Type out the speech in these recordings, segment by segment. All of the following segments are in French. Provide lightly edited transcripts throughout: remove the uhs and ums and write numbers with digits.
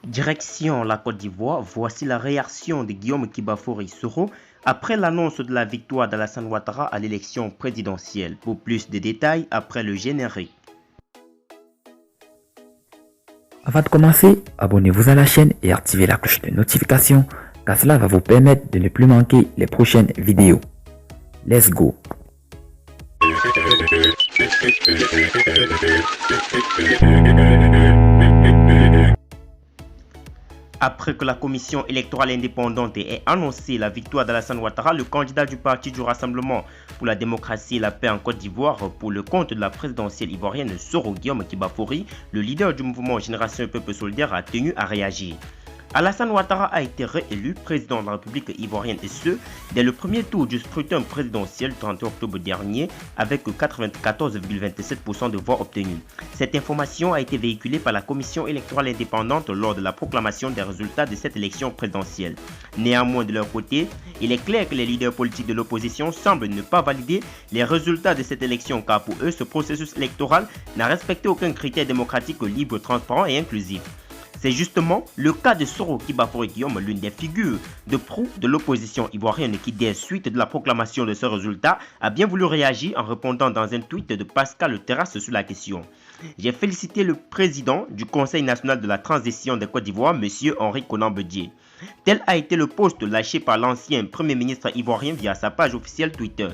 Direction la Côte d'Ivoire, voici la réaction de Guillaume Kibafory Soro après l'annonce de la victoire d'Alassane Ouattara à l'élection présidentielle. Pour plus de détails, après le générique. Avant de commencer, abonnez-vous à la chaîne et activez la cloche de notification car cela va vous permettre de ne plus manquer les prochaines vidéos. Let's go! Après que la commission électorale indépendante ait annoncé la victoire d'Alassane Ouattara, le candidat du parti du Rassemblement pour la démocratie et la paix en Côte d'Ivoire pour le compte de la présidentielle ivoirienne Soro Guillaume Kibafory, le leader du mouvement Génération Peuple Solidaire a tenu à réagir. Alassane Ouattara a été réélu président de la République ivoirienne et ce, dès le premier tour du scrutin présidentiel 30 octobre dernier avec 94,27% de voix obtenues. Cette information a été véhiculée par la commission électorale indépendante lors de la proclamation des résultats de cette élection présidentielle. Néanmoins, de leur côté, il est clair que les leaders politiques de l'opposition semblent ne pas valider les résultats de cette élection car pour eux, ce processus électoral n'a respecté aucun critère démocratique libre, transparent et inclusif. C'est justement le cas de Soro Kibafory Guillaume, l'une des figures de proue de l'opposition ivoirienne qui, dès suite de la proclamation de ce résultat, a bien voulu réagir en répondant dans un tweet de Pascal Terrasse sur la question. J'ai félicité le président du Conseil national de la transition de Côte d'Ivoire, M. Henri Konan Bédié. Tel a été le post lâché par l'ancien Premier ministre ivoirien via sa page officielle Twitter.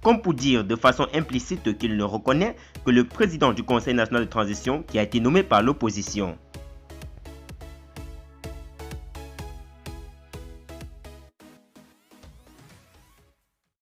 Comme pour dire de façon implicite qu'il ne reconnaît que le président du Conseil national de transition qui a été nommé par l'opposition.